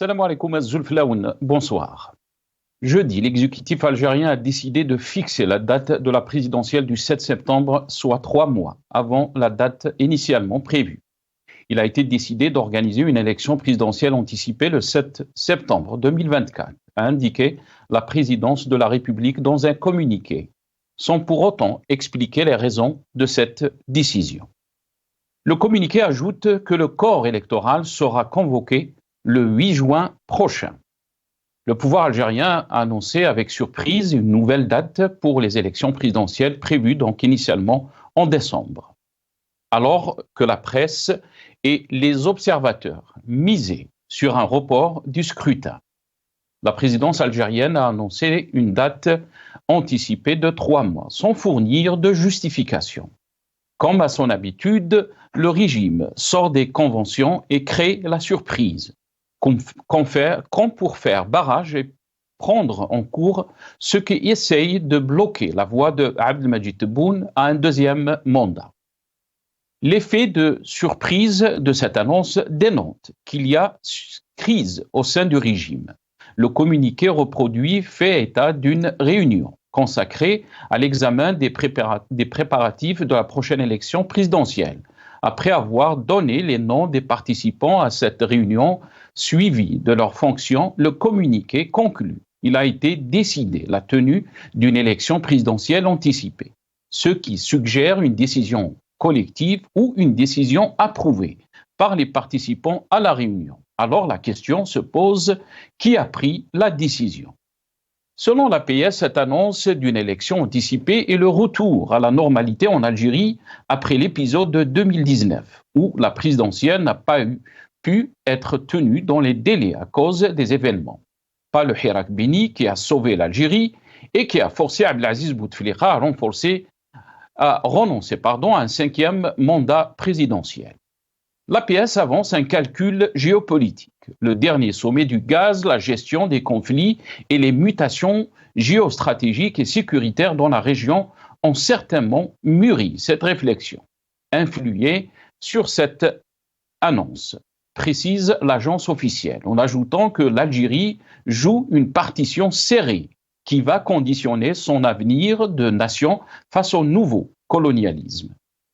Salam alaikum az-Zulflaoun. Bonsoir. Jeudi, l'exécutif algérien a décidé de fixer la date de la présidentielle du 7 septembre, soit 3 mois avant la date initialement prévue. Il a été décidé d'organiser une élection présidentielle anticipée le 7 septembre 2024, a indiqué la présidence de la République dans un communiqué, sans pour autant expliquer les raisons de cette décision. Le communiqué ajoute que le corps électoral sera convoqué le 8 juin prochain. Le pouvoir algérien a annoncé avec surprise une nouvelle date pour les élections présidentielles prévues donc initialement en décembre. Alors que la presse et les observateurs misaient sur un report du scrutin. La présidence algérienne a annoncé une date anticipée de 3 mois, sans fournir de justification. Comme à son habitude, le régime sort des conventions et crée la surprise, comme pour faire barrage et prendre en cours ce qui essaye de bloquer la voie de Abdelmadjid Tebboune à un deuxième mandat. L'effet de surprise de cette annonce dénote qu'il y a crise au sein du régime. Le communiqué reproduit fait état d'une réunion consacrée à l'examen des préparatifs de la prochaine élection présidentielle. Après avoir donné les noms des participants à cette réunion suivie de leurs fonctions, le communiqué conclut. Il a été décidé la tenue d'une élection présidentielle anticipée, ce qui suggère une décision collective ou une décision approuvée par les participants à la réunion. Alors la question se pose, qui a pris la décision? Selon l'APS, cette annonce d'une élection anticipée est le retour à la normalité en Algérie après l'épisode de 2019, où la présidentielle n'a pas pu être tenue dans les délais à cause des événements. Pas le Hirak Bini qui a sauvé l'Algérie et qui a forcé Abdelaziz Bouteflika à renoncer à un 5e mandat présidentiel. L'APS avance un calcul géopolitique. Le dernier sommet du gaz, la gestion des conflits et les mutations géostratégiques et sécuritaires dans la région ont certainement mûri cette réflexion, influé sur cette annonce, précise l'agence officielle, en ajoutant que l'Algérie joue une partition serrée qui va conditionner son avenir de nation face au nouveau colonialisme.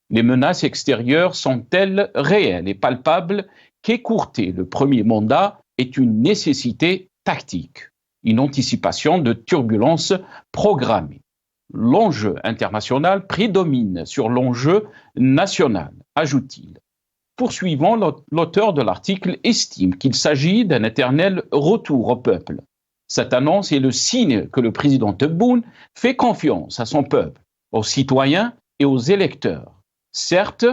Les menaces extérieures sont-elles réelles et palpables qu'écourter le premier mandat est une nécessité tactique, une anticipation de turbulences programmées. L'enjeu international prédomine sur l'enjeu national, ajoute-t-il. Poursuivant, l'auteur de l'article estime qu'il s'agit d'un éternel retour au peuple. Cette annonce est le signe que le président Tebboune fait confiance à son peuple, aux citoyens et aux électeurs. Certes,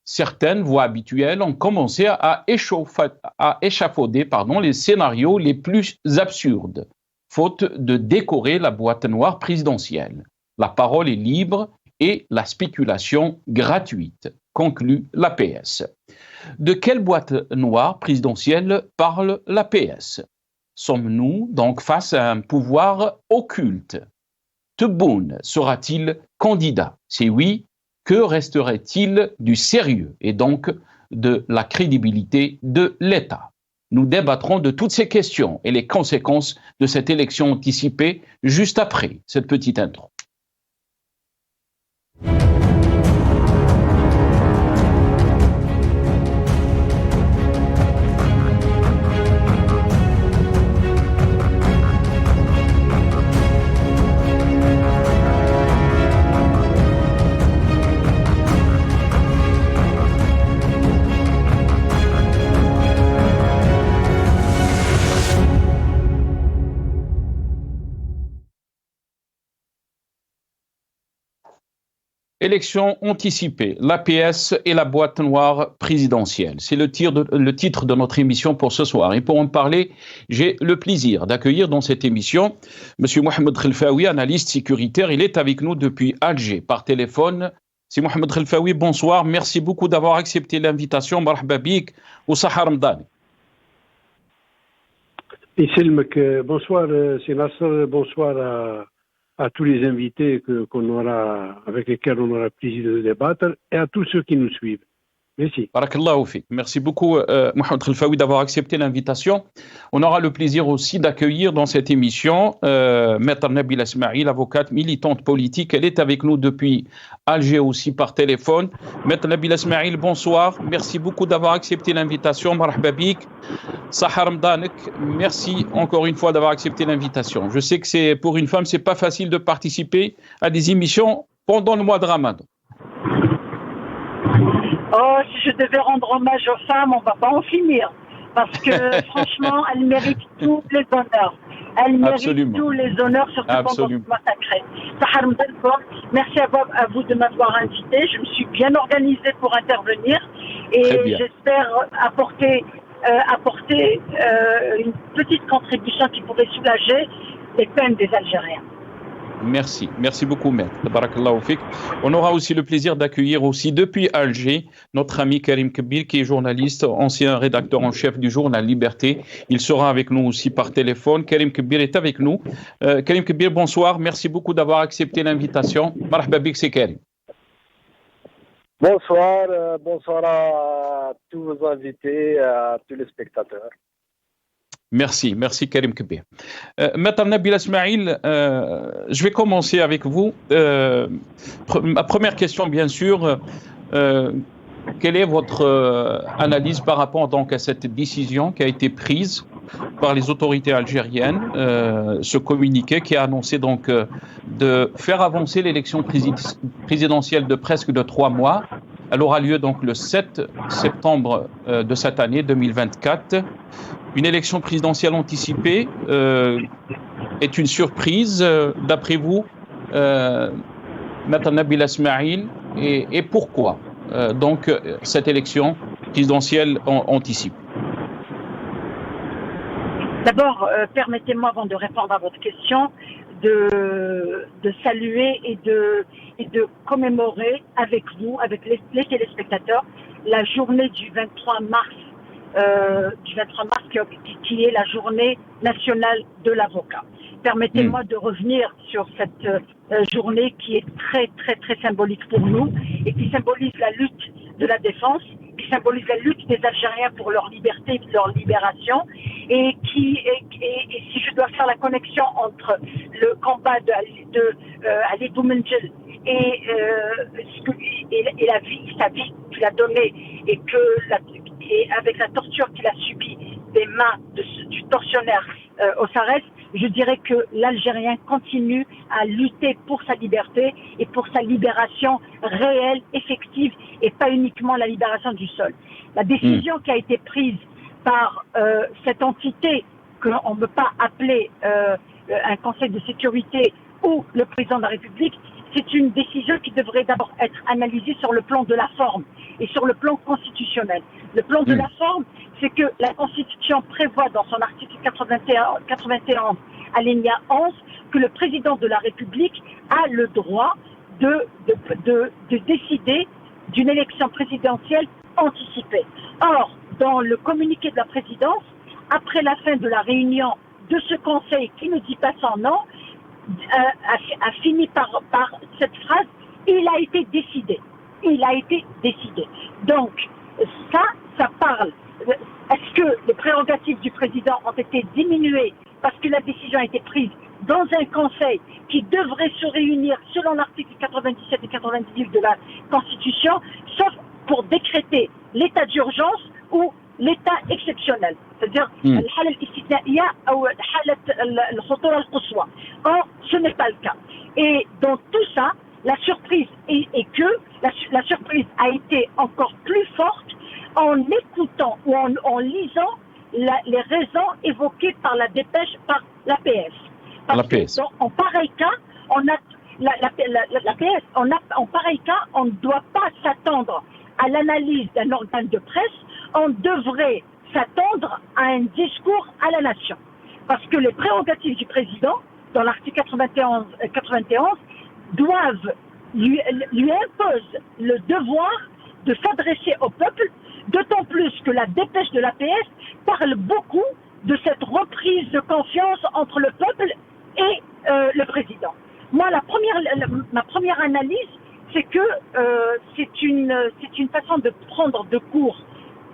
certaines voix habituelles ont commencé à échafauder les scénarios les plus absurdes, faute de décorer la boîte noire présidentielle. La parole est libre et la spéculation gratuite, conclut l'APS. De quelle boîte noire présidentielle parle l'APS? Sommes-nous donc face à un pouvoir occulte? Tebboune sera-t-il candidat? Si oui, que resterait-il du sérieux et donc de la crédibilité de l'État? Nous débattrons de toutes ces questions et les conséquences de cette élection anticipée juste après cette petite intro. Élection anticipée, l'APS et la boîte noire présidentielle. C'est le titre de notre émission pour ce soir. Et pour en parler, j'ai le plaisir d'accueillir dans cette émission M. Mohamed Khelfaoui, analyste sécuritaire. Il est avec nous depuis Alger par téléphone. C'est Mohamed Khelfaoui, bonsoir. Merci beaucoup d'avoir accepté l'invitation. Marhaba bik ou Sahar Ramadan. Bonsoir, c'est Nasser. Bonsoir à tous les invités avec lesquels on aura le plaisir de débattre et à tous ceux qui nous suivent. Merci. Barakallahu fik. Merci beaucoup, Mohamed Khelfaoui, d'avoir accepté l'invitation. On aura le plaisir aussi d'accueillir dans cette émission Maître Nabila Smaïl, avocate militante politique. Elle est avec nous depuis Alger aussi par téléphone. Maître Nabila Smaïl, bonsoir. Merci beaucoup d'avoir accepté l'invitation. Marhaba bik. Sahar Ramadak, merci encore une fois d'avoir accepté l'invitation. Je sais que c'est pour une femme, c'est pas facile de participer à des émissions pendant le mois de Ramadan. Oh, si je devais rendre hommage aux femmes, on ne va pas en finir. Parce que franchement, elles méritent tous les honneurs. Elles méritent tous les honneurs, surtout pendant ce mois sacré. Sahar Ramadak, merci à vous de m'avoir invité. Je me suis bien organisée pour intervenir et j'espère apporter une petite contribution qui pourrait soulager les peines des Algériens. Merci beaucoup, Maître. Barakallahu fik. On aura aussi le plaisir d'accueillir aussi depuis Alger notre ami Karim Kbir, qui est journaliste, ancien rédacteur en chef du journal Liberté. Il sera avec nous aussi par téléphone. Karim Kbir est avec nous. Karim Kbir, bonsoir. Merci beaucoup d'avoir accepté l'invitation. Marhaba bik, c'est Karim. Bonsoir à tous vos invités, à tous les spectateurs. Merci Karim Kbir. Maître Nabila Smaïl, je vais commencer avec vous. Ma première question, bien sûr, quelle est votre analyse par rapport donc à cette décision qui a été prise par les autorités algériennes, ce communiqué qui a annoncé donc de faire avancer l'élection présidentielle de presque 3 mois. Elle aura lieu donc le 7 septembre de cette année 2024. Une élection présidentielle anticipée est une surprise, d'après vous, Maître Nabila Smaïl, et pourquoi donc cette élection présidentielle anticipée? D'abord, permettez-moi, avant de répondre à votre question, de saluer et de commémorer avec vous, avec les téléspectateurs, la journée du 23 mars, qui est la journée nationale de l'avocat. Permettez-moi de revenir sur cette journée qui est très, très, très symbolique pour nous et qui symbolise la lutte de la défense, qui symbolise la lutte des Algériens pour leur liberté, leur libération, et si je dois faire la connexion entre le combat de Ali Boumendjel et sa vie qu'il a donnée et avec la torture qu'il a subie des mains du tortionnaire Ossarès, je dirais que l'Algérien continue à lutter pour sa liberté et pour sa libération réelle, effective, et pas uniquement la libération du sol. La décision qui a été prise par cette entité qu'on ne peut pas appeler un Conseil de sécurité ou le président de la République, c'est une décision qui devrait d'abord être analysée sur le plan de la forme et sur le plan constitutionnel. Le plan de la forme, c'est que la Constitution prévoit dans son article 91 alinéa 11 que le président de la République a le droit de décider d'une élection présidentielle anticipée. Or, dans le communiqué de la présidence, après la fin de la réunion de ce conseil qui ne dit pas son nom, a fini par cette phrase « il a été décidé ». Il a été décidé. Donc, ça parle. Est-ce que les prérogatives du président ont été diminuées parce que la décision a été prise dans un conseil qui devrait se réunir selon l'article 97 et 98 de la Constitution, sauf pour décréter l'état d'urgence ou l'état exceptionnel, c'est-à-dire الحالة الاستثنائية أو حالة الخطورة القصوى. Or, ce n'est pas le cas. Et dans tout ça, la surprise est que la surprise a été encore plus forte en écoutant ou en lisant les raisons évoquées par la dépêche par l'APS. Parce que en pareil cas, en pareil cas, on ne doit pas s'attendre à l'analyse d'un organe de presse, on devrait s'attendre à un discours à la nation. Parce que les prérogatives du président, dans l'article 91, doivent lui imposent le devoir de s'adresser au peuple, d'autant plus que la dépêche de l'APS parle beaucoup de cette reprise de confiance entre le peuple et le président. Moi, ma première analyse, c'est que c'est une façon de prendre de court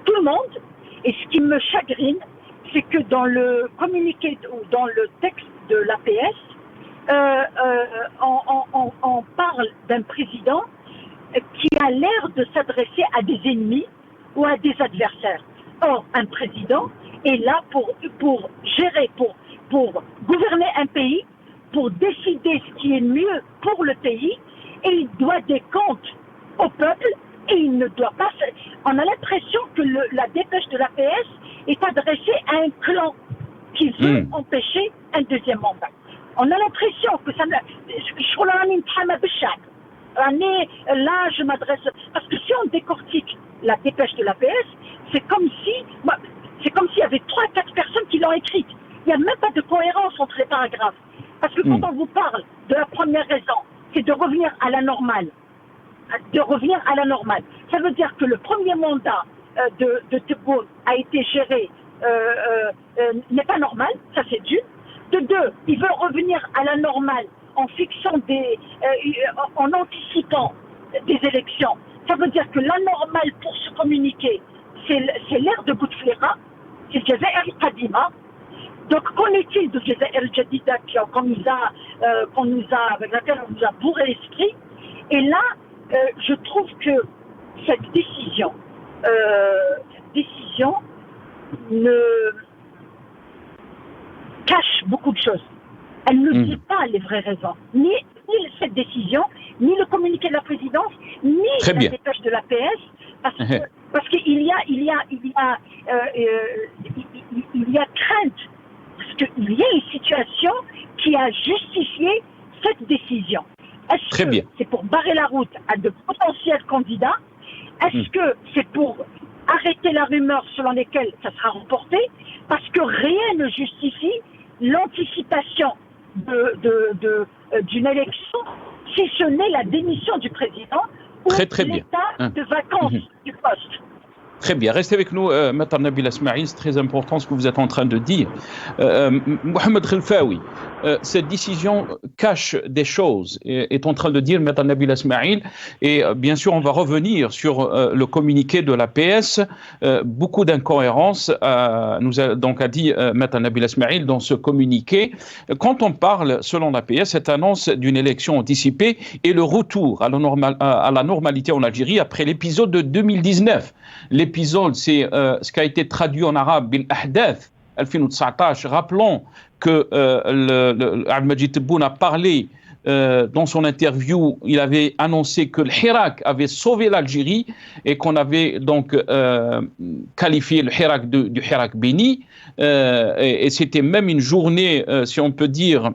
tout le monde. Et ce qui me chagrine, c'est que dans le communiqué ou dans le texte de l'APS, on parle d'un président qui a l'air de s'adresser à des ennemis ou à des adversaires. Or, un président est là pour gérer, pour gouverner un pays, pour décider ce qui est mieux pour le pays, et il doit des comptes au peuple, et il ne doit pas... On a l'impression que la dépêche de l'APS est adressée à un clan qui veut empêcher un deuxième mandat. On a l'impression que ça... Là, je m'adresse... Parce que si on décortique la dépêche de l'APS, c'est comme s'il y avait 3-4 personnes qui l'ont écrite. Il n'y a même pas de cohérence entre les paragraphes. Parce que quand on vous parle de la première raison, c'est de revenir à la normale. Ça veut dire que le premier mandat de Tebboune a été géré n'est pas normal, ça c'est d'une. De deux, il veut revenir à la normale en fixant en anticipant des élections. Ça veut dire que la normale pour se communiquer, c'est l'ère de Bouteflika, c'est le Jazair al-Qadima. Donc, qu'en est-il de Jazair al-Jadida avec laquelle on nous a bourré l'esprit? Et là, je trouve que cette décision cache beaucoup de choses. Elle ne dit pas les vraies raisons. Ni cette décision, ni le communiqué de la présidence, ni la dépêche de l'APS, parce qu'il y a crainte, parce qu'il y a une situation qui a justifié cette décision. Est-ce que c'est pour barrer la route à de potentiels candidats? Est-ce que c'est pour arrêter la rumeur selon laquelle ça sera reporté? Parce que rien ne justifie l'anticipation d'une élection, si ce n'est la démission du président ou l'état de vacances du poste. Très bien. Restez avec nous, Maître Nabil Esmaïl. C'est très important ce que vous êtes en train de dire. Mohamed Khelfaoui, cette décision cache des choses, est en train de dire Maître Nabil Esmaïl. Et bien sûr, on va revenir sur le communiqué de l'APS. Beaucoup d'incohérences, nous a donc a dit Maître Nabil Esmaïl dans ce communiqué. Quand on parle, selon l'APS, cette annonce d'une élection anticipée et le retour à la normalité en Algérie après l'épisode de 2019. L'épisode, c'est ce qui a été traduit en arabe bil ahdath 2019. Rappelons que Abdelmajid Tebboune a parlé dans son interview, il avait annoncé que le Hirak avait sauvé l'Algérie et qu'on avait donc qualifié le Hirak du Hirak béni. Et c'était même une journée, si on peut dire,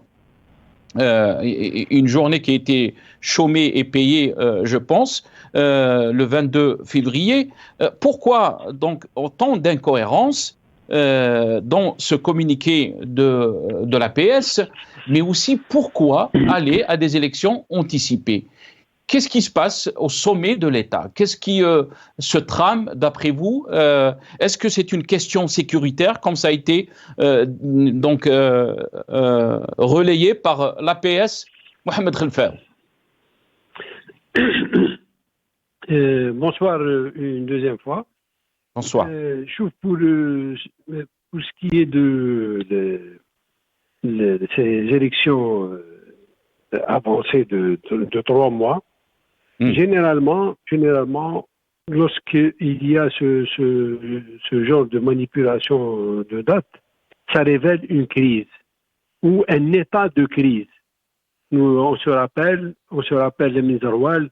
une journée qui a été chômée et payée, je pense, le 22 février. Pourquoi donc autant d'incohérences dans ce communiqué de l'APS, mais aussi pourquoi aller à des élections anticipées? Qu'est-ce qui se passe au sommet de l'État? Qu'est-ce qui se trame d'après vous? Est-ce que c'est une question sécuritaire, comme ça a été relayé par l'APS? Mohamed Khelfaoui. Bonsoir une deuxième fois. Bonsoir. Pour ce qui est de ces élections avancées de 3 mois, généralement, lorsqu'il y a ce genre de manipulation de date, ça révèle une crise ou un état de crise. On se rappelle le Mizarwal,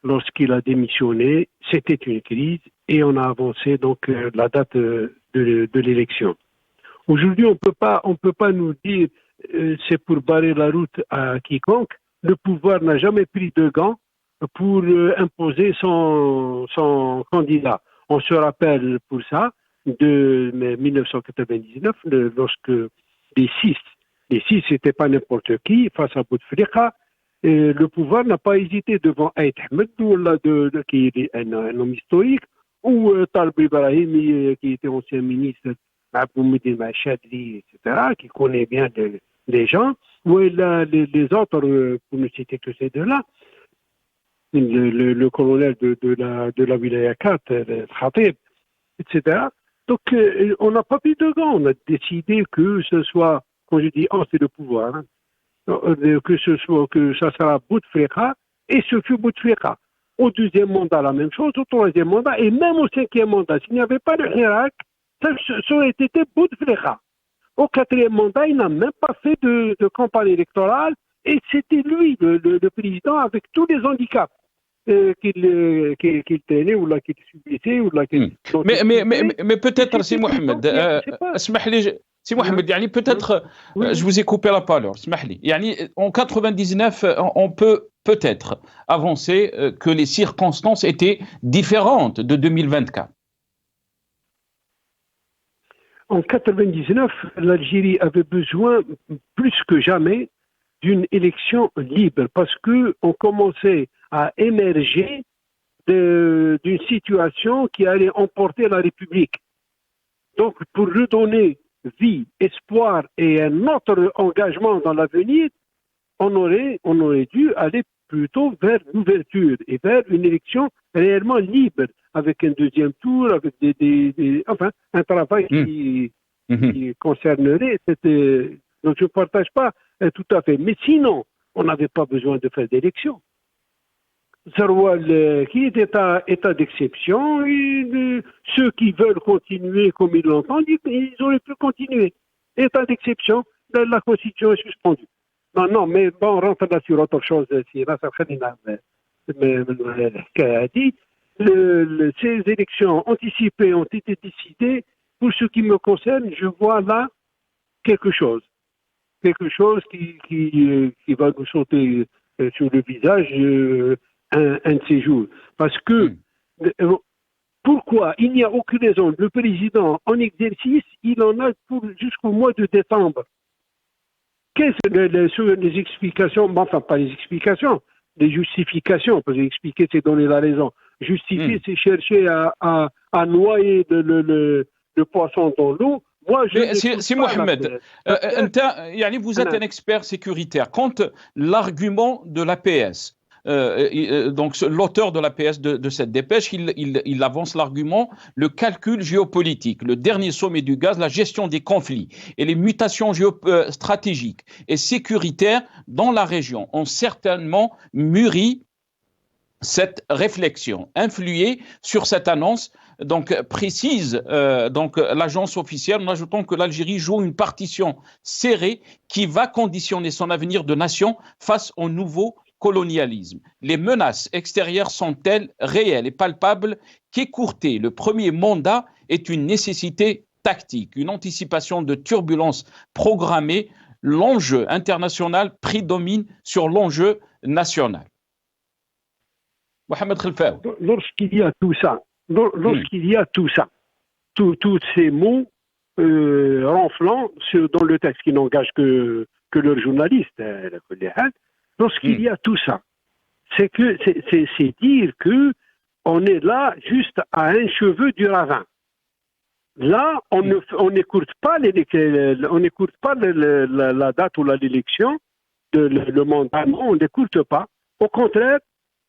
lorsqu'il a démissionné, c'était une crise et on a avancé donc la date de l'élection. Aujourd'hui, on peut pas nous dire c'est pour barrer la route à quiconque. Le pouvoir n'a jamais pris de gants pour imposer son candidat. On se rappelle pour ça de 1999, lorsque les six c'était pas n'importe qui face à Bouteflika. Le pouvoir n'a pas hésité devant Aït Ahmed, qui est un homme historique, ou Talb Ibrahimi, qui était ancien ministre, Aboumoudine Machadli, etc., qui connaît bien les gens, ou les autres, pour ne citer que ces deux-là. le colonel de la Wilaya 4, le Khatib, etc. Donc, on n'a pas pris de gants. On a décidé que ce soit, quand je dis c'est le pouvoir, hein, que ça sera Bouteflika, et ce fut Bouteflika. Au deuxième mandat, la même chose, au troisième mandat, et même au cinquième mandat. S'il n'y avait pas le Irak, ça aurait été Bouteflika. Au quatrième mandat, il n'a même pas fait de campagne électorale, et c'était lui, le président, avec tous les handicaps qu'il traînait, ou là qu'il subissait, ou là qu'il... Mais peut-être, si Mohamed, si Mohamed, peut-être, je vous ai coupé la parole, en 99, on peut peut-être avancer que les circonstances étaient différentes de 2024. En 99, l'Algérie avait besoin plus que jamais d'une élection libre parce qu'on commençait à émerger d'une situation qui allait emporter la République. Donc, pour redonner vie, espoir et un autre engagement dans l'avenir, on aurait dû aller plutôt vers l'ouverture et vers une élection réellement libre, avec un deuxième tour, avec enfin, un travail qui concernerait cette... Donc, je ne partage pas tout à fait. Mais sinon, on n'avait pas besoin de faire d'élection. Zaroual, qui est état d'exception, ceux qui veulent continuer comme ils l'entendent, ils auraient pu continuer. État d'exception, la Constitution est suspendue. Non, mais bon, on rentre là sur autre chose. Si Nasser Khalina a dit, ces élections anticipées ont été décidées. Pour ce qui me concerne, je vois là quelque chose qui va nous sauter sur le visage un de ces jours. Parce que pourquoi il n'y a aucune raison? Le président en exercice, il en a jusqu'au mois de décembre. Quelles sont les explications? Enfin, pas les explications, les justifications. Parce que expliquer, c'est donner la raison. Justifier, c'est chercher à noyer le poisson dans l'eau. Moi, si Mohamed, vous êtes un expert sécuritaire. Quand l'argument de l'APS, donc l'auteur de l'APS de cette dépêche, il avance l'argument, le calcul géopolitique, le dernier sommet du gaz, la gestion des conflits et les mutations stratégiques et sécuritaires dans la région ont certainement mûri cette réflexion, influée sur cette annonce, donc précise donc l'agence officielle, en ajoutant que l'Algérie joue une partition serrée qui va conditionner son avenir de nation face au nouveau colonialisme. Les menaces extérieures sont-elles réelles et palpables qu'écourter le premier mandat est une nécessité tactique, une anticipation de turbulences programmées, l'enjeu international prédomine sur l'enjeu national. Mohamed Khelfaoui. Lorsqu'il y a tout ça, tous ces mots ronflants dans le texte qui n'engage que leurs journalistes, lorsqu'il y a tout ça, c'est dire que on est là juste à un cheveu du ravin. Là, on n'écoute pas la date ou l'élection, le mandat, non, on n'écoute pas. Au contraire,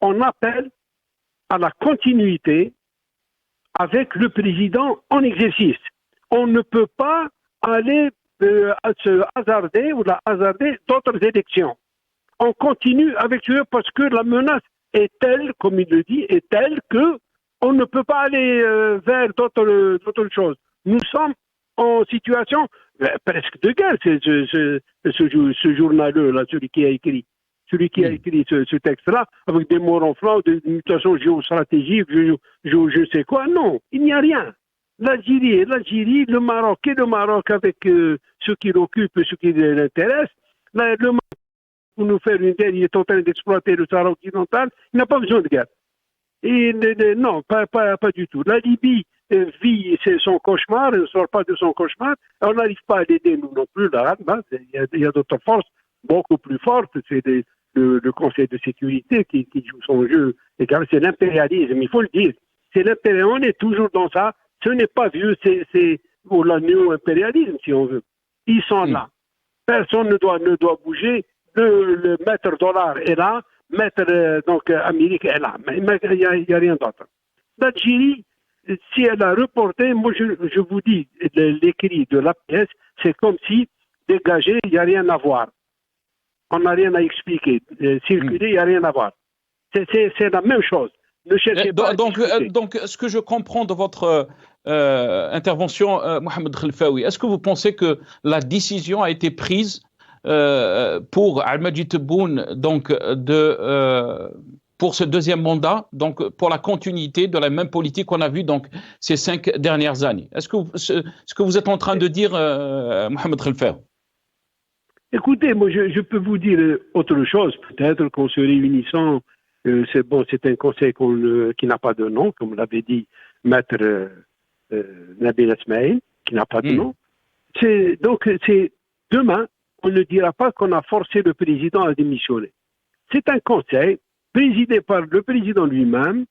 on appelle à la continuité avec le président en exercice. On ne peut pas aller se hasarder d'autres élections. On continue avec eux parce que la menace est telle, comme il le dit, est telle que on ne peut pas aller vers d'autres choses. Nous sommes en situation presque de guerre. Ce journaleux là, celui qui a écrit ce texte-là, avec des mots ronflants, de mutations géostratégiques, je sais quoi. Non, il n'y a rien. L'Algérie, le Maroc avec ceux qui l'occupent, ceux qui l'intéressent. Le Maroc, pour nous faire une guerre, il est en train d'exploiter le Sahara occidental. Il n'a pas besoin de guerre. Et non, pas du tout. La Libye vit son cauchemar, elle ne sort pas de son cauchemar. On n'arrive pas à l'aider, nous non plus. Il y a d'autres forces beaucoup plus fortes. C'est le Conseil de sécurité qui joue son jeu. C'est l'impérialisme, il faut le dire. C'est l'impérialisme. On est toujours dans ça. Ce n'est pas vieux, c'est le néo-impérialisme, si on veut. Ils sont là. Personne ne doit bouger. Le maître dollar est là. mettre donc Amérique est là. Mais il n'y a rien d'autre. L'Algérie, si elle a reporté, moi je vous dis, l'écrit de l'APS, c'est comme si dégagé, il n'y a rien à voir. On n'a rien à expliquer. Circuler, il n'y a rien à voir. C'est la même chose. Ne cherchez pas donc, ce que je comprends de votre intervention, Mohamed Khelfaoui, est-ce que vous pensez que la décision a été prise pour Al-Majid Tebboune pour ce deuxième mandat, donc pour la continuité de la même politique qu'on a vue donc ces 5 dernières années? Est-ce que ce que vous êtes en train de dire, Mohamed Khelfaoui? Écoutez, moi je peux vous dire autre chose. Peut-être qu'en se réunissant, c'est un conseil qui n'a pas de nom, comme l'avait dit Maître Nabil Esmaïl, qui n'a pas de nom. Donc demain, on ne dira pas qu'on a forcé le président à démissionner. C'est un conseil présidé par le président lui-même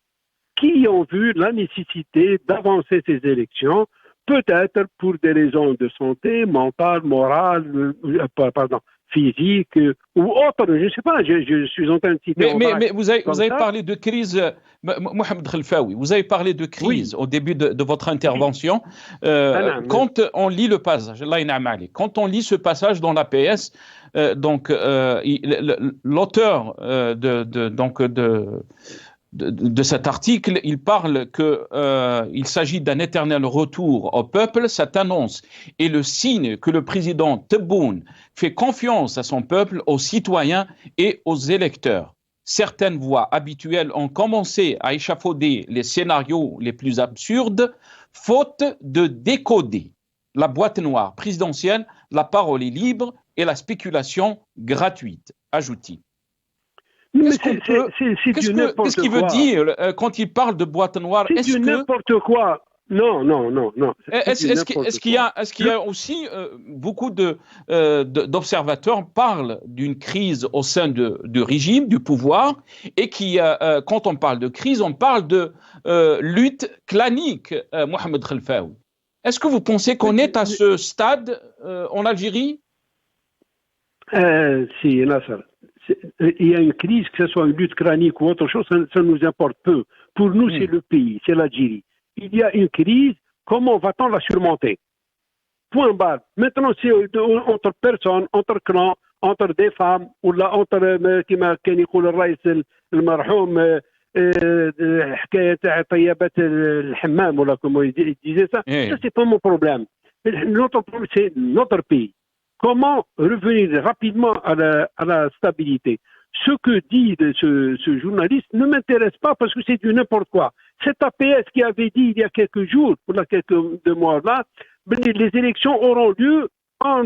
qui ont vu la nécessité d'avancer ces élections, peut-être pour des raisons de santé, mentale, morale, physique ou autre, je ne sais pas, je suis en train de citer. Mais vous avez parlé de crise, Mohamed Khelfaoui, vous avez parlé de crise au début de votre intervention. Quand on lit le passage, quand on lit ce passage dans l'APS, l'auteur de cet article, il parle qu'il s'agit d'un éternel retour au peuple. Cette annonce est le signe que le président Tebboune fait confiance à son peuple, aux citoyens et aux électeurs. Certaines voix habituelles ont commencé à échafauder les scénarios les plus absurdes, faute de décoder la boîte noire présidentielle, la parole est libre et la spéculation gratuite, ajoute-t-il. Qu'est-ce qu'il veut dire quand il parle de boîte noire? C'est n'importe quoi. Non. Est-ce qu'il y a aussi beaucoup d'observateurs parlent d'une crise au sein du régime, du pouvoir, et quand on parle de crise, on parle de lutte clanique, Mohamed Khelfaoui. Est-ce que vous pensez qu'on est à ce stade en Algérie? Si, Nasser. Il y a une crise, que ce soit une lutte crânique ou autre chose, ça nous importe peu. Pour nous, c'est le pays, c'est l'Algérie. Il y a une crise, comment va-t-on la surmonter? Point barre. Maintenant, c'est entre personnes, entre clans, entre des femmes, ou là, entre, كان يقول الرئيس المرحوم حكاية طيبات الحمام, ou là, comment il disait ça. Ça, c'est pas mon problème. Notre problème, c'est notre pays. Comment revenir rapidement à la stabilité? Ce que dit ce journaliste ne m'intéresse pas parce que c'est du n'importe quoi. Cet APS qui avait dit il y a quelques jours, pour quelques mois là, les élections auront lieu à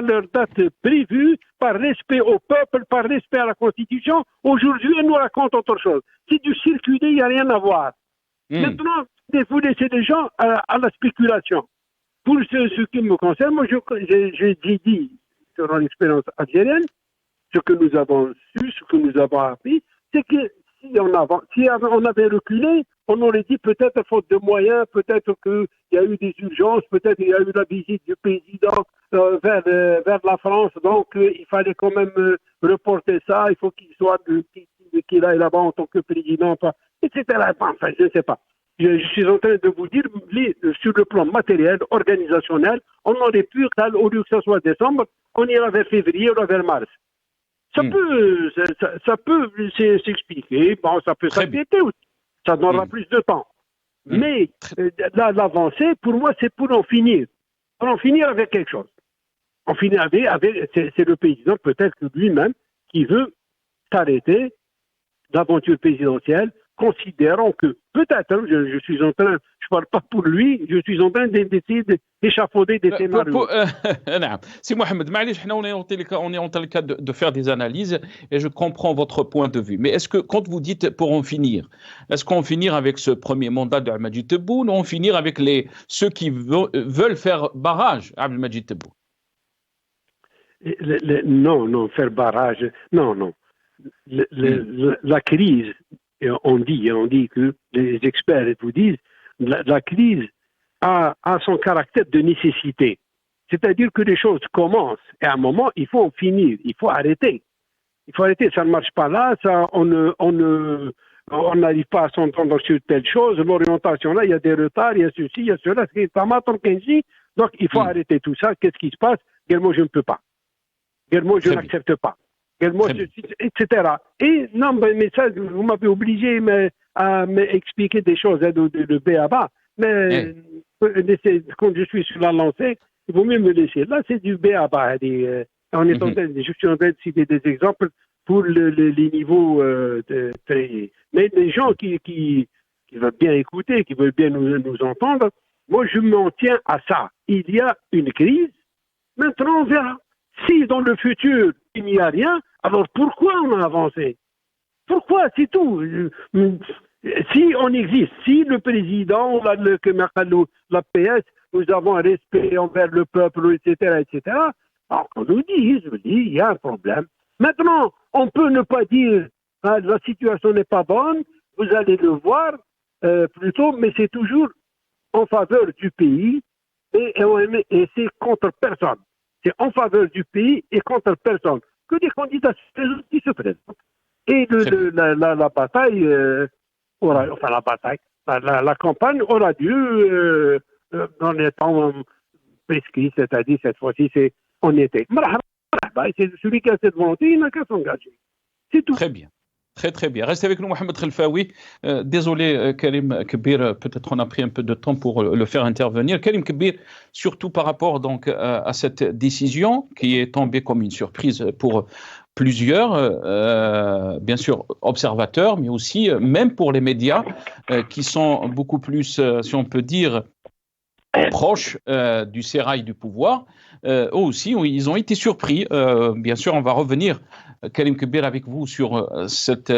leur date prévue, par respect au peuple, par respect à la Constitution. Aujourd'hui, elle nous raconte autre chose. C'est du circuler, il n'y a rien à voir. Maintenant, vous laissez les gens à la spéculation. Pour ce qui me concerne, moi, j'ai dit sur l'expérience algérienne, ce que nous avons su, ce que nous avons appris, c'est que si on avait reculé, on aurait dit peut-être faute de moyens, peut-être qu'il y a eu des urgences, peut-être il y a eu la visite du président vers la France, donc il fallait quand même reporter ça, il faut qu'il aille là-bas en tant que président, etc. Enfin, je ne sais pas. Je suis en train de vous dire, sur le plan matériel, organisationnel, on aurait pu, au lieu que ce soit décembre, on ira vers février ou vers mars. Ça peut s'expliquer, bon, ça peut s'inquiéter aussi. Ça donnera plus de temps. Mais l'avancée, pour moi, c'est pour en finir. Pour en finir avec quelque chose. En finir c'est le président, peut-être lui-même, qui veut s'arrêter d'aventure présidentielle, considérant que peut-être, je suis en train, je parle pas pour lui, je suis en train d'essayer d'échafauder des scénarios. Si Mohamed, on est en train de faire des analyses et je comprends votre point de vue. Mais est-ce que quand vous dites pour en finir, est-ce qu'on finir avec ce premier mandat de Al-Majid Tebboune ou on finir avec ceux qui veulent faire barrage à Al-Majid Tebboune? Non, faire barrage, non. La crise, on dit que les experts vous disent, la crise a son caractère de nécessité. C'est-à-dire que les choses commencent et à un moment, il faut en finir, il faut arrêter. Il faut arrêter, ça ne marche pas là, ça, on n'arrive pas à s'entendre sur telle chose, l'orientation là, il y a des retards, il y a ceci, il y a cela, c'est pas mal, donc il faut arrêter tout ça. Qu'est-ce qui se passe? Guillermo, je ne peux pas. Guillermo, je n'accepte pas. Guillermo, etc. Et non, mais ça, vous m'avez obligé à m'expliquer des choses de B à bas. Mais quand je suis sur la lancée, il vaut mieux me laisser. Là, c'est du B à bas. Je suis en train de citer des exemples pour les niveaux très... Mais les gens qui veulent bien écouter, qui veulent bien nous entendre, moi, je m'en tiens à ça. Il y a une crise. Maintenant, on verra. Si dans le futur, il n'y a rien, alors pourquoi on a avancé? Pourquoi? C'est tout. Si on existe, si le président, la PS, nous avons un respect envers le peuple, etc., alors qu'on nous dise, il y a un problème. Maintenant, on peut ne pas dire la situation n'est pas bonne, vous allez le voir plutôt, mais c'est toujours en faveur du pays et c'est contre personne. C'est en faveur du pays et contre personne. Que des candidats qui se présentent. Et la bataille, la campagne aura lieu dans les temps prescrits, c'est-à-dire cette fois-ci, c'est en été. C'est celui qui a cette volonté, il n'a qu'à s'engager. C'est tout. Très bien. Très très bien. Restez avec nous, Mohamed Khelfaoui. Désolé, Karim Kebir, peut-être on a pris un peu de temps pour le faire intervenir. Karim Kebir, surtout par rapport donc à cette décision qui est tombée comme une surprise pour plusieurs, bien sûr, observateurs, mais aussi même pour les médias qui sont beaucoup plus, si on peut dire, proches du sérail du pouvoir. Eux aussi, ils ont été surpris. Bien sûr, on va revenir, Karim Kebir, avec vous sur cette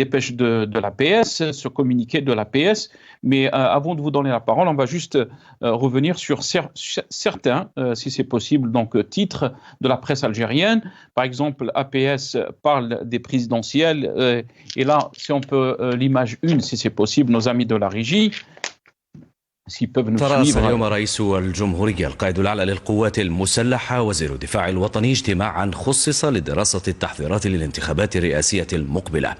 dépêche de l'APS, ce communiqué de l'APS. Mais avant de vous donner la parole, on va juste revenir sur certains, si c'est possible, donc titres de la presse algérienne. Par exemple, APS parle des présidentielles. Et là, si on peut l'image 1, si c'est possible, nos amis de la régie, ترأس اليوم رئيس الجمهورية القائد الأعلى للقوات المسلحة وزير الدفاع الوطني اجتماعا خصص لدراسة التحضيرات للانتخابات الرئاسية المقبلة.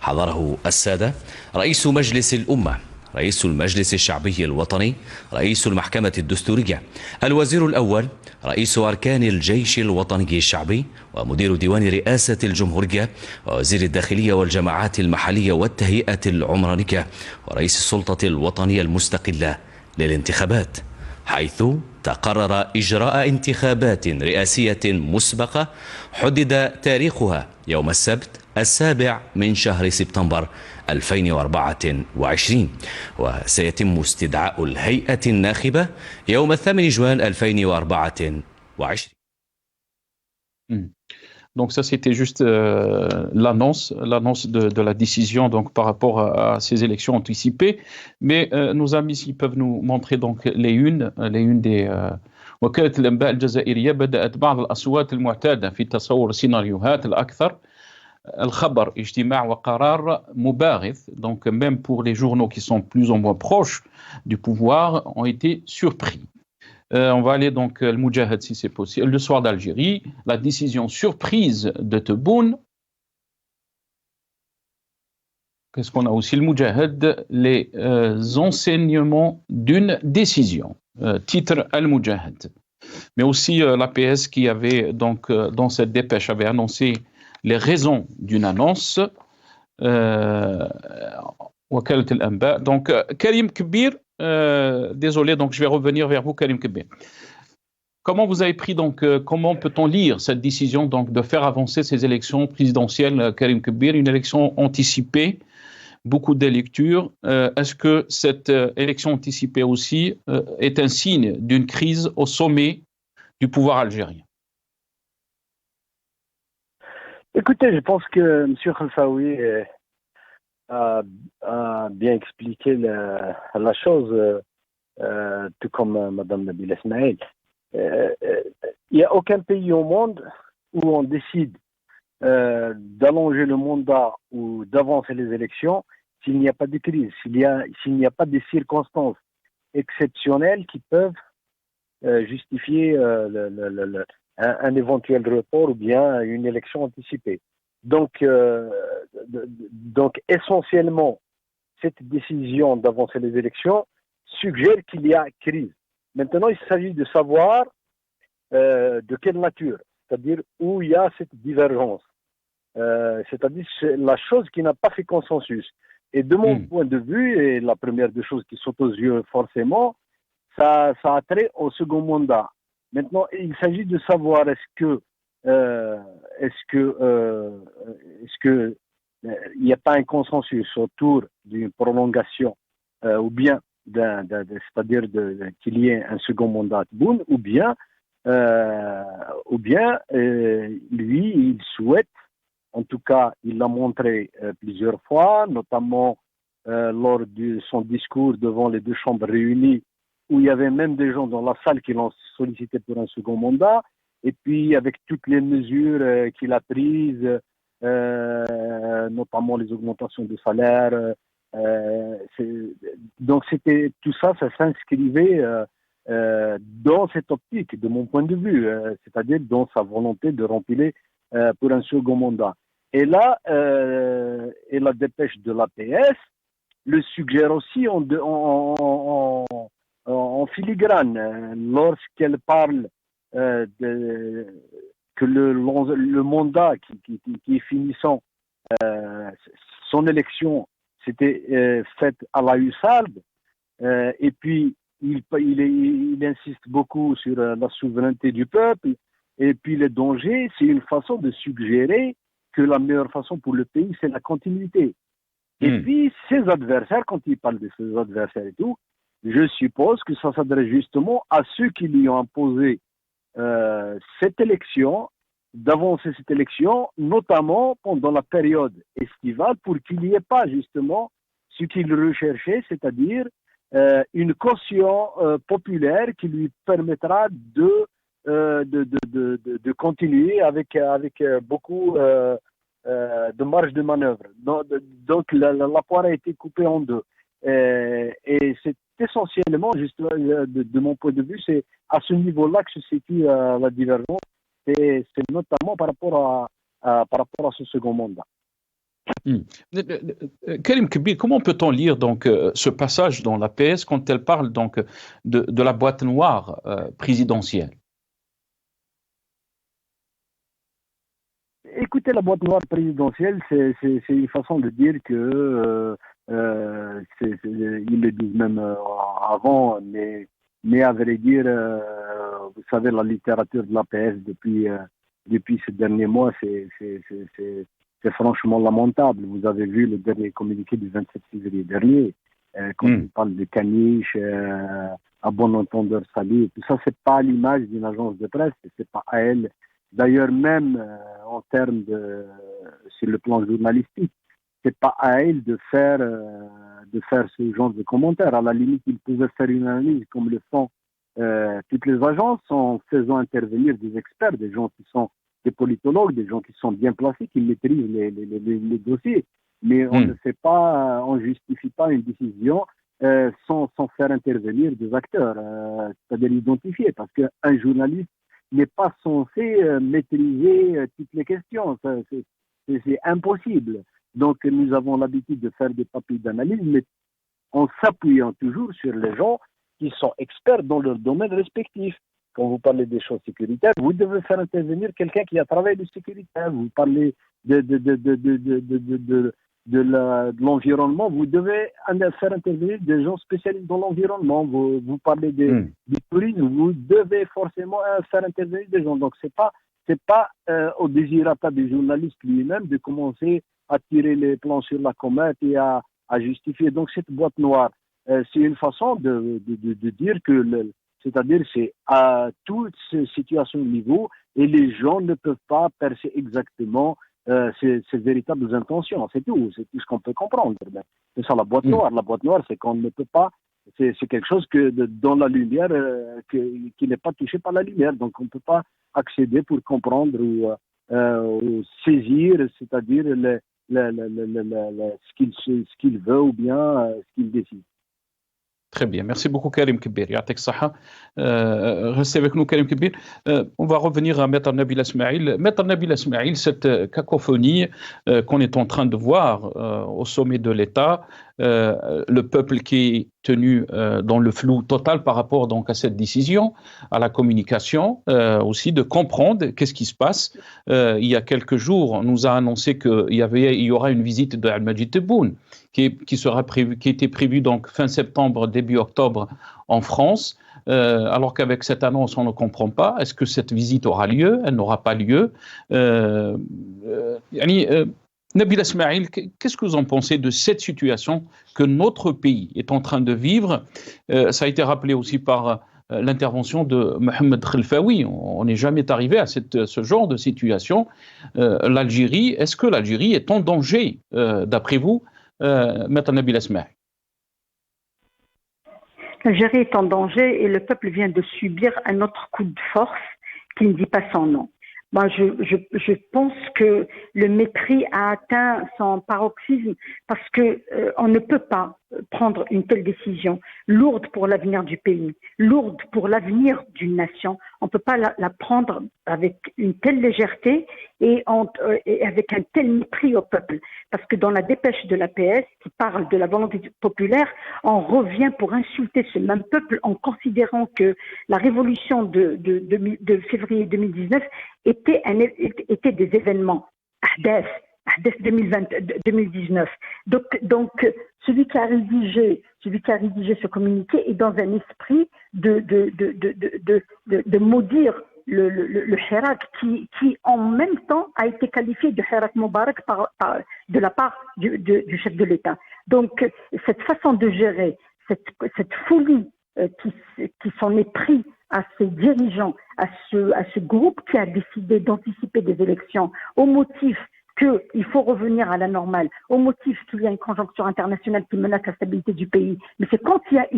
حضره السادة رئيس مجلس الأمة، رئيس المجلس الشعبي الوطني، رئيس المحكمة الدستورية، الوزير الأول، رئيس أركان الجيش الوطني الشعبي، ومدير ديوان رئاسة الجمهورية، ووزير الداخلية والجماعات المحلية والتهيئة العمرانية، ورئيس السلطة الوطنية المستقلة للانتخابات، حيث تقرر إجراء انتخابات رئاسية مسبقة حدد تاريخها يوم السبت 7 من شهر سبتمبر 2024، وسيتم استدعاء الهيئة الناخبة يوم 8 جوان 2024. Donc ça, c'était juste l'annonce de la décision donc par rapport à ces élections anticipées. Mais nos amis, s'ils peuvent nous montrer donc les unes des وكالة الأنباء الجزائرية بدأت بعض الأصوات المعتادة في تصور سيناريوهات الأكثر الخبر اجتماع وقرار مباغث. Donc même pour les journaux qui sont plus ou moins proches du pouvoir ont été surpris. On va aller donc le Moudjahid si c'est possible. Le soir d'Algérie, la décision surprise de Tebboune. Qu'est-ce qu'on a aussi? Le Moudjahid, les enseignements d'une décision. Titre Al-Moudjahid. Mais aussi l'APS qui avait donc dans cette dépêche avait annoncé les raisons d'une annonce. Wakalat al-Anba. Donc Karim Kebir, désolé, donc je vais revenir vers vous, Karim Kebir. Comment vous avez pris donc, comment peut-on lire cette décision donc de faire avancer ces élections présidentielles, Karim Kebir, une élection anticipée, beaucoup de lectures. Est-ce que cette élection anticipée aussi est un signe d'une crise au sommet du pouvoir algérien? Écoutez, je pense que M. Khelfaoui a bien expliqué la chose, tout comme Mme Nabila Ismail. Il n'y a aucun pays au monde où on décide d'allonger le mandat ou d'avancer les élections s'il n'y a pas de crise, s'il n'y a pas de circonstances exceptionnelles qui peuvent justifier un éventuel report ou bien une élection anticipée. Donc essentiellement, cette décision d'avancer les élections suggère qu'il y a crise. Maintenant, il s'agit de savoir de quelle nature, c'est-à-dire où il y a cette divergence. C'est-à-dire c'est la chose qui n'a pas fait consensus. Et de mon point de vue, et la première des choses qui sautent aux yeux forcément, ça a trait au second mandat. Maintenant, il s'agit de savoir est-ce que il n'y a pas un consensus autour d'une prolongation ou bien c'est-à-dire qu'il y ait un second mandat de Boun, ou bien lui, il souhaite, en tout cas, il l'a montré plusieurs fois, notamment lors de son discours devant les deux chambres réunies, où il y avait même des gens dans la salle qui l'ont sollicité pour un second mandat, et puis avec toutes les mesures qu'il a prises, notamment les augmentations de salaire, donc c'était tout ça, ça s'inscrivait dans cette optique, de mon point de vue, c'est-à-dire dans sa volonté de remplir pour un second mandat. Et là, et la dépêche de l'APS le suggère aussi en filigrane, lorsqu'elle parle que le mandat qui est finissant, son élection s'était faite à la USALB, et puis il insiste beaucoup sur la souveraineté du peuple, et puis les dangers, c'est une façon de suggérer que la meilleure façon pour le pays, c'est la continuité. Et puis, ses adversaires, quand il parle de ses adversaires et tout, je suppose que ça s'adresse justement à ceux qui lui ont imposé cette élection, d'avancer cette élection, notamment pendant la période estivale, pour qu'il n'y ait pas justement ce qu'il recherchait, c'est-à-dire une caution populaire qui lui permettra de continuer avec beaucoup de marge de manœuvre. Donc la poire a été coupée en deux. Et c'est essentiellement, justement, de mon point de vue, c'est à ce niveau-là que se situe la divergence, et c'est notamment par rapport à ce second mandat. Karim Kebir, comment peut-on lire donc ce passage dans l'APS quand elle parle donc de la boîte noire présidentielle? Écoutez, la boîte noire présidentielle, c'est une façon de dire que ils le disent même avant, mais à vrai dire, vous savez, la littérature de l'APS depuis ces derniers mois, c'est franchement lamentable. Vous avez vu le dernier communiqué du 27 février dernier, quand il parle de caniche, à bon entendeur salut, tout ça, c'est pas à l'image d'une agence de presse, c'est pas à elle. D'ailleurs, même en termes sur le plan journalistique, c'est pas à elle de faire ce genre de commentaires. À la limite, ils pouvaient faire une analyse comme le font toutes les agences, en faisant intervenir des experts, des gens qui sont des politologues, des gens qui sont bien placés, qui maîtrisent les dossiers. Mais on ne fait pas, on justifie pas une décision sans faire intervenir des acteurs, c'est-à-dire identifiés, parce qu'un journaliste n'est pas censé maîtriser toutes les questions. C'est impossible. Donc, nous avons l'habitude de faire des papiers d'analyse, mais en s'appuyant toujours sur les gens qui sont experts dans leur domaine respectif. Quand vous parlez des choses sécuritaires, vous devez faire intervenir quelqu'un qui a travaillé de sécuritaire. Vous parlez de l'environnement, vous devez faire intervenir des gens spécialistes dans l'environnement. Vous parlez du tourisme, vous devez forcément faire intervenir des gens. Donc, c'est pas au désirata du journaliste lui-même de commencer à tirer les plans sur la comète et à justifier. Donc, cette boîte noire, c'est une façon de dire que, c'est-à-dire, c'est à toutes ces situations de niveau et les gens ne peuvent pas percer exactement ces véritables intentions. C'est tout ce qu'on peut comprendre. C'est ça la boîte noire. La boîte noire, c'est qu'on ne peut pas, c'est quelque chose que dans la lumière, qui n'est pas touché par la lumière. Donc on ne peut pas accéder pour comprendre ou saisir, c'est-à-dire ce qu'il veut ou bien ce qu'il décide. Très bien, merci beaucoup Karim Kibir. Yatek Saha. Restez avec nous Karim Kibir. On va revenir à Maître Nabil Ismail. Maître Nabil Ismail, cette cacophonie qu'on est en train de voir au sommet de l'État, le peuple qui est tenu dans le flou total par rapport donc à cette décision, à la communication, aussi de comprendre qu'est-ce qui se passe. Il y a quelques jours, on nous a annoncé qu'il y aura une visite de Al-Majid Tebboune qui était prévue donc fin septembre, début octobre en France, alors qu'avec cette annonce, on ne comprend pas. Est-ce que cette visite aura lieu? Elle n'aura pas lieu. Nabil Ismail, qu'est-ce que vous en pensez de cette situation que notre pays est en train de vivre? Ça a été rappelé aussi par l'intervention de Mohamed Khelfaoui. On n'est jamais arrivé à ce genre de situation. L'Algérie, est-ce que l'Algérie est en danger, d'après vous, Maître Nabil Ismail? L'Algérie est en danger et le peuple vient de subir un autre coup de force qui ne dit pas son nom. Moi, je pense que le mépris a atteint son paroxysme parce que on ne peut pas prendre une telle décision lourde pour l'avenir du pays, lourde pour l'avenir d'une nation. On ne peut pas la prendre avec une telle légèreté et avec un tel mépris au peuple. Parce que dans la dépêche de l'APS qui parle de la volonté populaire, on revient pour insulter ce même peuple en considérant que la révolution de février 2019 était des événements. Ahdath 2019. Donc, celui qui a rédigé ce communiqué est dans un esprit de maudire le Hirak qui en même temps a été qualifié de Hirak Moubarak de la part du chef de l'État. Donc, cette façon de gérer, cette folie qui s'en est pris à ces dirigeants, à ce groupe qui a décidé d'anticiper des élections au motif qu'il faut revenir à la normale, au motif qu'il y a une conjoncture internationale qui menace la stabilité du pays. Mais c'est quand il y a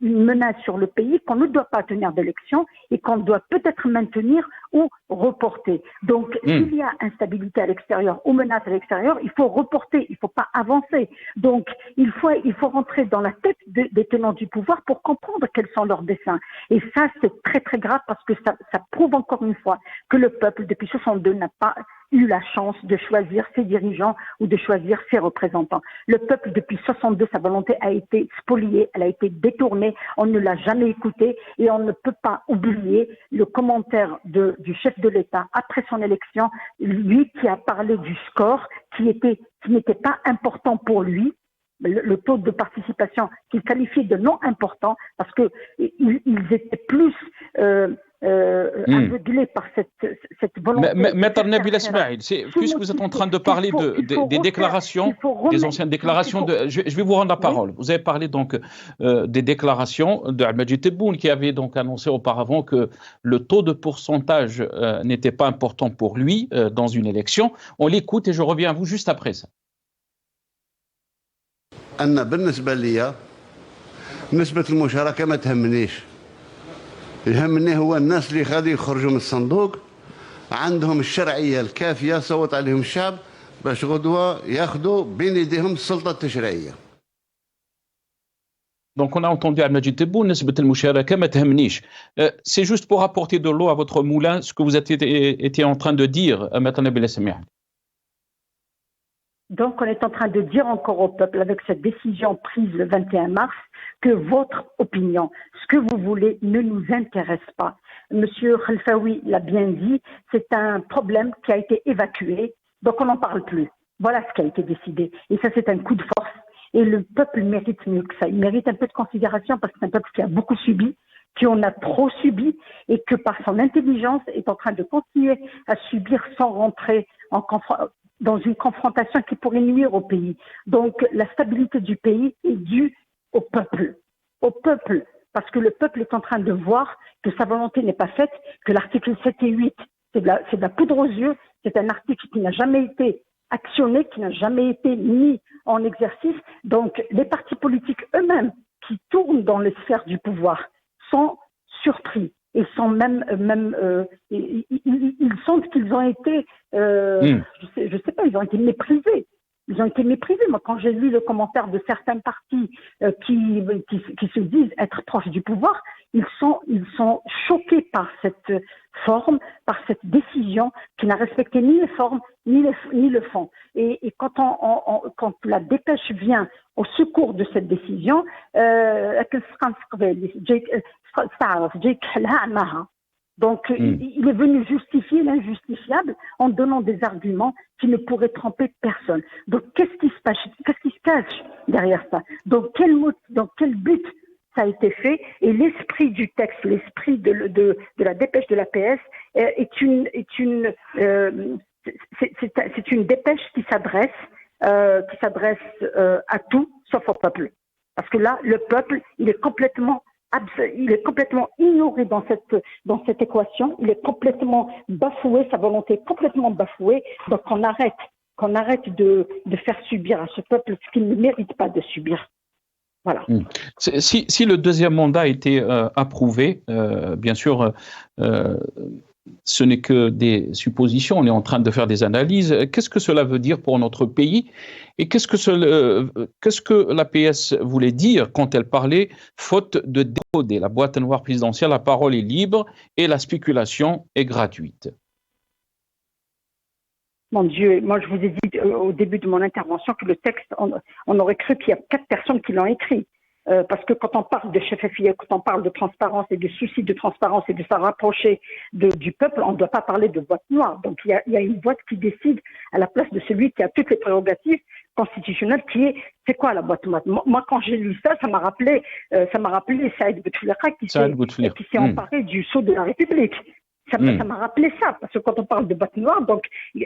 une menace sur le pays qu'on ne doit pas tenir d'élection et qu'on doit peut-être maintenir ou reporter. Donc, s'il y a instabilité à l'extérieur ou menace à l'extérieur, il faut reporter, il ne faut pas avancer. Donc, il faut rentrer dans la tête des tenants du pouvoir pour comprendre quels sont leurs desseins. Et ça, c'est très très grave parce que ça prouve encore une fois que le peuple, depuis 62, n'a pas eu la chance de choisir ses dirigeants ou de choisir ses représentants. Le peuple, depuis 62, sa volonté a été spoliée, elle a été détournée, on ne l'a jamais écoutée et on ne peut pas oublier le commentaire du chef de l'État après son élection, lui qui a parlé du score qui n'était pas important pour lui, le taux de participation qu'il qualifiait de non important parce que ils étaient plus aveuglés par cette volonté. Maître Nabil Ismail, puisque vous êtes en train de parler des déclarations, des anciennes déclarations, je vais vous rendre la parole. Oui. Vous avez parlé donc des déclarations de Al-Majid Tebboune qui avait donc annoncé auparavant que le taux de pourcentage n'était pas important pour lui dans une élection. On l'écoute et je reviens à vous juste après ça. أن بالنسبة لي نسبة المشاركة ما تهمنيش. يهمني هو الناس اللي غادي يخرجوا من الصندوق عندهم الشرعية الكافية صوت عليهم الشعب باش غدوة ياخذوا بين يديهم السلطة التشريعية. Donc on a entendu Al-Majid Tebboune, نسبة المشاركة ما تهمنيش. C'est juste pour apporter de l'eau à votre moulin, ce que vous étiez en train de dire, Maître Nabil Ismail. Donc, on est en train de dire encore au peuple, avec cette décision prise le 21 mars, que votre opinion, ce que vous voulez, ne nous intéresse pas. Monsieur Khelfaoui l'a bien dit, c'est un problème qui a été évacué, donc on n'en parle plus. Voilà ce qui a été décidé. Et ça, c'est un coup de force. Et le peuple mérite mieux que ça. Il mérite un peu de considération parce que c'est un peuple qui a beaucoup subi, qui en a trop subi, et que par son intelligence est en train de continuer à subir sans rentrer dans une confrontation qui pourrait nuire au pays. Donc, la stabilité du pays est due au peuple, parce que le peuple est en train de voir que sa volonté n'est pas faite, que l'article 7 et 8, c'est de la poudre aux yeux, c'est un article qui n'a jamais été actionné, qui n'a jamais été mis en exercice. Donc, les partis politiques eux-mêmes qui tournent dans les sphères du pouvoir sont surpris. Et sont ils sentent qu'ils ont été, je sais pas, ils ont été méprisés. ils ont été méprisés. Moi, quand j'ai lu le commentaire de certains partis qui se disent être proches du pouvoir, ils sont choqués par cette forme, par cette décision qui n'a respecté ni les formes ni le fond. Et quand la dépêche vient au secours de cette décision, donc, il est venu justifier l'injustifiable en donnant des arguments qui ne pourraient tromper personne. Donc, qu'est-ce qui se cache derrière ça? Dans quel but ça a été fait? Et l'esprit du texte, l'esprit de la dépêche de l'APS c'est une dépêche qui s'adresse à tout sauf au peuple. Parce que là, le peuple, il est complètement ignoré dans cette équation, il est complètement bafoué, sa volonté est complètement bafouée, donc qu'on arrête de faire subir à ce peuple ce qu'il ne mérite pas de subir. Voilà. Si le deuxième mandat a été approuvé, bien sûr, ce n'est que des suppositions, on est en train de faire des analyses. Qu'est-ce que cela veut dire pour notre pays? Et qu'est-ce que l'APS voulait dire quand elle parlait faute de décoder la boîte noire présidentielle, la parole est libre et la spéculation est gratuite? Mon Dieu, moi je vous ai dit au début de mon intervention que le texte, on aurait cru qu'il y a 4 personnes qui l'ont écrit. Parce que quand on parle de chefferie, quand on parle de transparence et de souci de transparence et de se rapprocher du peuple, on ne doit pas parler de boîte noire. Donc il y a une boîte qui décide à la place de celui qui a toutes les prérogatives constitutionnelles, c'est quoi la boîte noire? Moi quand j'ai lu ça, ça m'a rappelé Saïd Bouteflika qui s'est emparé du sceau de la République. Ça m'a rappelé ça, parce que quand on parle de boîte noire, donc elle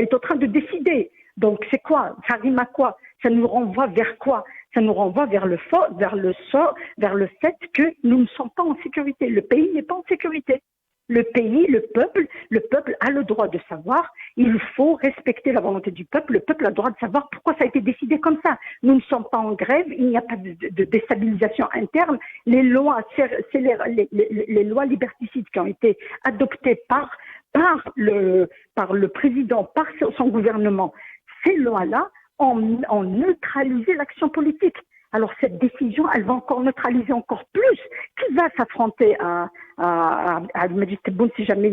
est en train de décider. Donc c'est quoi? Ça rime à quoi? Ça nous renvoie vers quoi? Ça nous renvoie vers le fait que nous ne sommes pas en sécurité. Le pays n'est pas en sécurité. Le pays, le peuple a le droit de savoir. Il faut respecter la volonté du peuple. Le peuple a le droit de savoir pourquoi ça a été décidé comme ça. Nous ne sommes pas en grève. Il n'y a pas de déstabilisation interne. Les lois liberticides qui ont été adoptées par le président, par son gouvernement, ces lois-là ont neutralisé l'action politique. Alors cette décision, elle va encore neutraliser encore plus. Qui va s'affronter à Majid Tebboune si jamais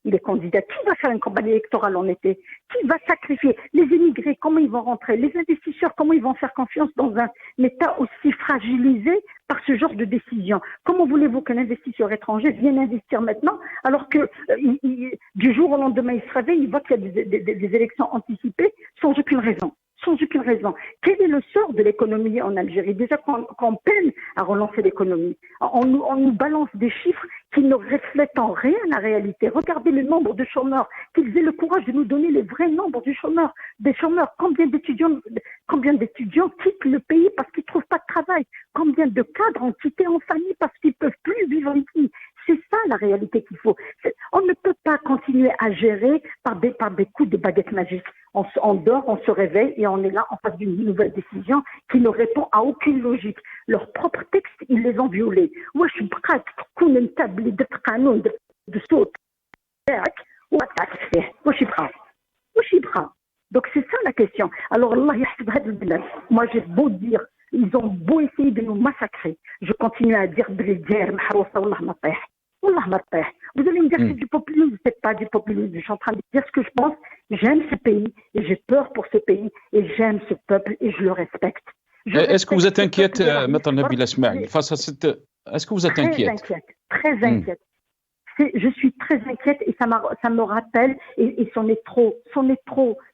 il est candidat? Qui va faire une campagne électorale en été? Qui va sacrifier? Les immigrés, comment ils vont rentrer? Les investisseurs, comment ils vont faire confiance dans un État aussi fragilisé par ce genre de décision? Comment voulez-vous qu'un investisseur étranger vienne investir maintenant alors que du jour au lendemain il se réveille, il voit qu'il y a des élections anticipées sans aucune raison? Quel est le sort de l'économie en Algérie? Déjà qu'on peine à relancer l'économie. On nous balance des chiffres qui ne reflètent en rien la réalité. Regardez le nombre de chômeurs, qu'ils aient le courage de nous donner les vrais nombres des chômeurs. Combien d'étudiants quittent le pays parce qu'ils ne trouvent pas de travail? Combien de cadres ont quitté en famille parce qu'ils ne peuvent plus vivre ici? C'est ça la réalité qu'il faut. On ne peut pas continuer à gérer par des coups de baguette magique. On dort, on se réveille et on est là en face d'une nouvelle décision qui ne répond à aucune logique. Leurs propres textes, ils les ont violés. Moi, je suis prête à établir des canons de saut. Moi, je suis prête. Donc, c'est ça la question. Alors, Allah yahsib le bilad. Moi, j'ai beau dire, ils ont beau essayer de nous massacrer. Je continue à dire vous allez me dire que c'est du populisme, c'est pas du populisme. Je suis en train de dire ce que je pense. J'aime ce pays et j'ai peur pour ce pays et j'aime ce peuple et je le respecte. Est-ce que vous êtes inquiète, Mme Nabila Smaïl, face à cette... Est-ce que vous êtes inquiète? Très inquiète. Je suis très inquiète et ça me rappelle et c'en est trop.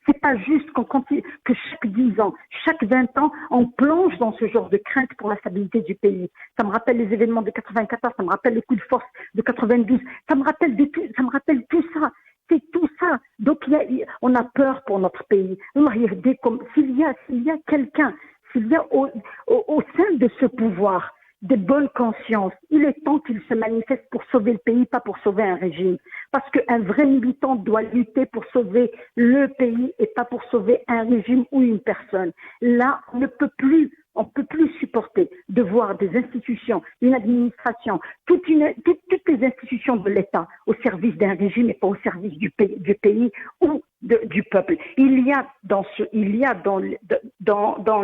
C'est pas juste que chaque 10 ans, chaque 20 ans, on plonge dans ce genre de crainte pour la stabilité du pays. Ça me rappelle les événements de 94, ça me rappelle les coups de force de 92, ça me rappelle tout ça. C'est tout ça. Donc on a peur pour notre pays. S'il y a quelqu'un, s'il y a au sein de ce pouvoir de bonne conscience, il est temps qu'il se manifeste pour sauver le pays, pas pour sauver un régime. Parce qu'un vrai militant doit lutter pour sauver le pays et pas pour sauver un régime ou une personne. Là, on peut plus supporter de voir des institutions, une administration, toutes les institutions de l'État au service d'un régime et pas au service du pays où du peuple. Il y a dans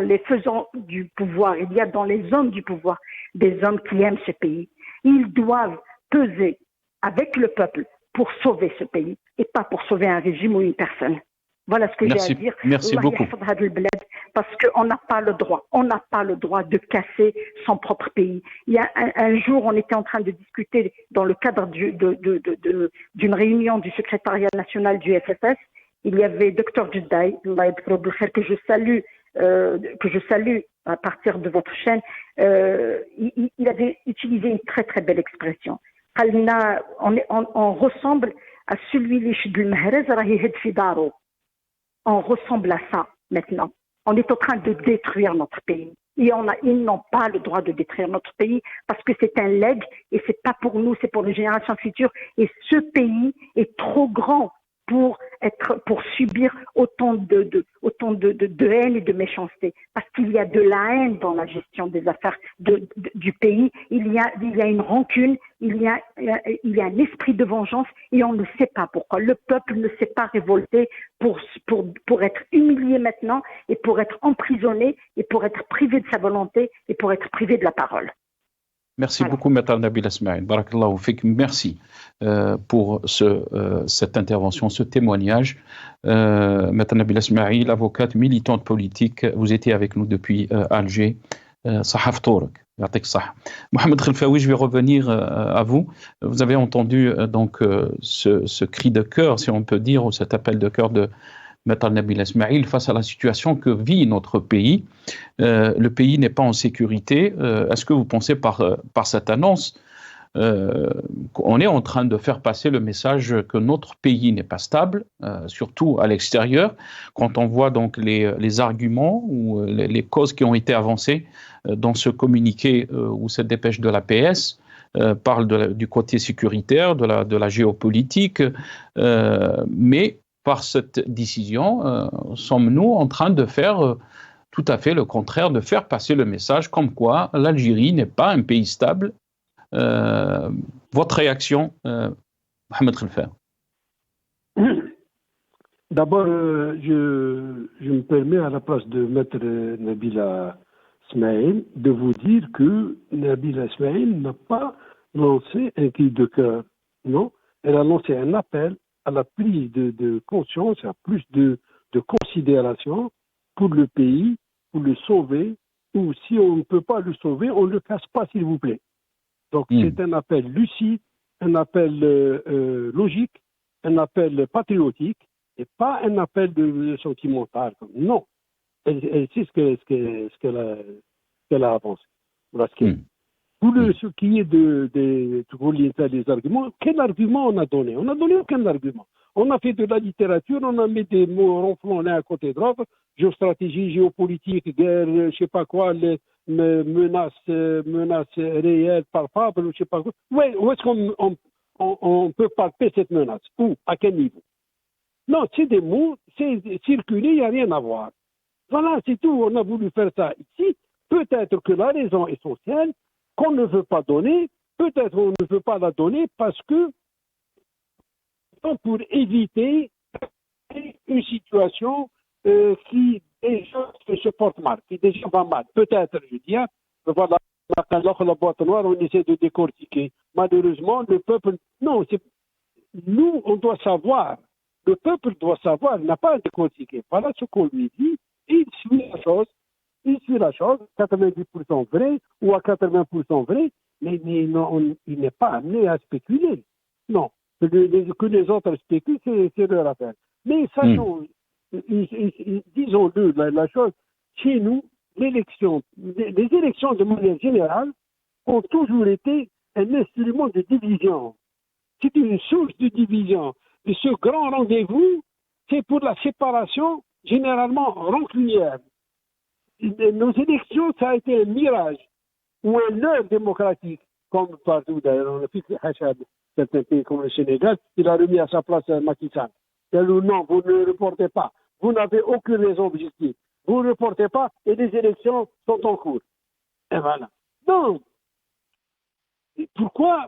les faisans du pouvoir, il y a dans les hommes du pouvoir des hommes qui aiment ce pays. Ils doivent peser avec le peuple pour sauver ce pays et pas pour sauver un régime ou une personne. Voilà ce que j'ai à dire. Merci beaucoup. Parce qu'on n'a pas le droit de casser son propre pays. Il y a un jour, on était en train de discuter dans le cadre d'une réunion du secrétariat national du FFS. Il y avait Dr Jeddaï, que je salue à partir de votre chaîne. Il avait utilisé une très très belle expression. On ressemble à celui on ressemble à ça maintenant. On est en train de détruire notre pays. Et ils n'ont pas le droit de détruire notre pays parce que c'est un legs et c'est pas pour nous, c'est pour les générations futures. Et ce pays est trop grand pour subir autant de haine et de méchanceté. Parce qu'il y a de la haine dans la gestion des affaires du pays. Il y a une rancune, il y a un esprit de vengeance et on ne sait pas pourquoi. Le peuple ne s'est pas révolté pour être humilié maintenant et pour être emprisonné et pour être privé de sa volonté et pour être privé de la parole. Merci beaucoup, Maître Nabil Ismail. Barakallahu fik. Merci pour cette intervention, ce témoignage. Maître Nabil Ismail, avocate, militante politique, vous étiez avec nous depuis Alger. Sahaf Tourak. Mohamed Khelfaoui, je vais revenir à vous. Vous avez entendu donc ce cri de cœur, si on peut dire, ou cet appel de cœur de Maître Nabil Ismail face à la situation que vit notre pays. Le pays n'est pas en sécurité. Est-ce que vous pensez par cette annonce, on est en train de faire passer le message que notre pays n'est pas stable, surtout à l'extérieur, quand on voit donc les arguments ou les causes qui ont été avancées dans ce communiqué ou cette dépêche de l'APS, parle du côté sécuritaire, de la géopolitique, mais par cette décision, sommes-nous en train de faire tout à fait le contraire, de faire passer le message comme quoi l'Algérie n'est pas un pays stable. Votre réaction, Mohamed Khelfaoui? D'abord, je me permets à la place de Maître Nabil Ismail de vous dire que Nabil Ismail n'a pas lancé un cri de cœur, non, elle a lancé un appel à la prise de conscience, à plus de considération pour le pays, pour le sauver, ou si on ne peut pas le sauver, on ne le casse pas, s'il vous plaît. Donc c'est un appel lucide, un appel logique, un appel patriotique, et pas un appel sentimental. Non, elle sait ce qu'elle a avancé. Voilà ce qu'elle dit. Pour ce qui est des arguments, quel argument on a donné? On n'a donné aucun argument. On a fait de la littérature, on a mis des mots ronflants l'un à côté de l'autre, géostratégie, géopolitique, guerre, je ne sais pas quoi, les menaces réelles, palpables, je ne sais pas quoi. Où est-ce qu'on peut palper cette menace? Où? À quel niveau? Non, c'est des mots, c'est circuler, il n'y a rien à voir. Voilà, c'est tout. On a voulu faire ça ici. Peut-être que la raison essentielle qu'on ne veut pas donner, peut-être on ne veut pas la donner parce que pour éviter une situation qui déjà se porte mal, qui déjà va mal. Peut-être, je dis, voilà, la boîte noire, on essaie de décortiquer. Malheureusement, le peuple, non, nous, on doit savoir, le peuple doit savoir, il n'a pas à décortiquer. Voilà ce qu'on lui dit, il suit la chose, 90% vrai ou à 80% vrai, mais non, il n'est pas amené à spéculer. Non. Que les autres spéculent, c'est leur affaire. Mais sachons, disons-le, la chose, chez nous, les élections de manière générale ont toujours été un instrument de division. C'est une source de division. Et ce grand rendez-vous, c'est pour la séparation généralement rancunière. Nos élections, ça a été un mirage ou un leurre démocratique, comme partout d'ailleurs. On a fait certains pays comme le Sénégal, il a remis à sa place Macky Sall. Il a dit non, vous ne reportez pas. Vous n'avez aucune raison objective. Vous ne reportez pas et les élections sont en cours. Et voilà. Donc, pourquoi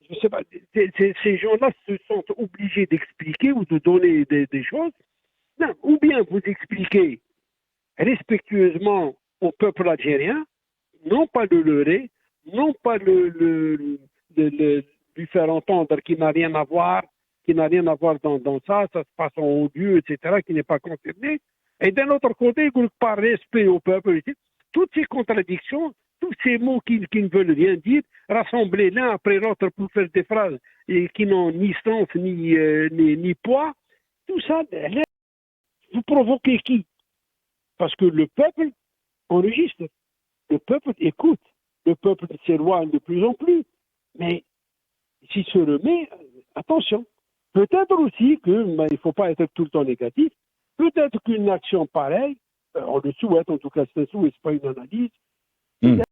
je sais pas, ces gens-là se sentent obligés d'expliquer ou de donner des choses. Non, ou bien vous expliquez respectueusement au peuple algérien, non pas le leurrer, non pas lui faire entendre qu'il n'a rien à voir, dans ça, ça se passe en haut lieu, etc., qui n'est pas concerné. Et d'un autre côté, par respect au peuple, toutes ces contradictions, tous ces mots qui ne veulent rien dire, rassemblés l'un après l'autre pour faire des phrases qui n'ont ni sens ni poids, tout ça, vous provoquez qui? Parce que le peuple enregistre, le peuple écoute, le peuple s'éloigne de plus en plus. Mais s'il se remet, attention. Peut-être aussi que, il ne faut pas être tout le temps négatif, peut-être qu'une action pareille, on le souhaite, en tout cas c'est un souhait, ce n'est pas une analyse, peut-être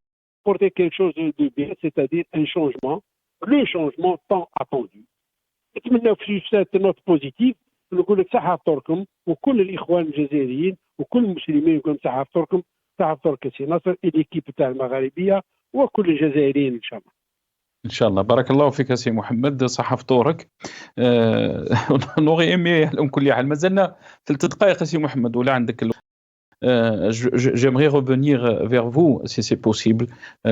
apporter quelque chose de bien, c'est-à-dire un changement, le changement tant attendu. نتمنى في cette note positive نقول لك صحة فطوركم وكل الإخوان الجزائريين وكل المسلمين يقولون صحة فطوركم صحة فطورك سي ناصر الإكيب تاع المغاربية وكل الجزائريين إن شاء الله. ان شاء الله. بارك الله فيك سي محمد، صحة فطورك. نوغي ايمي على كل حال مازلنا 3 دقائق سي محمد ولا عندك j'aimerais revenir vers vous si c'est possible.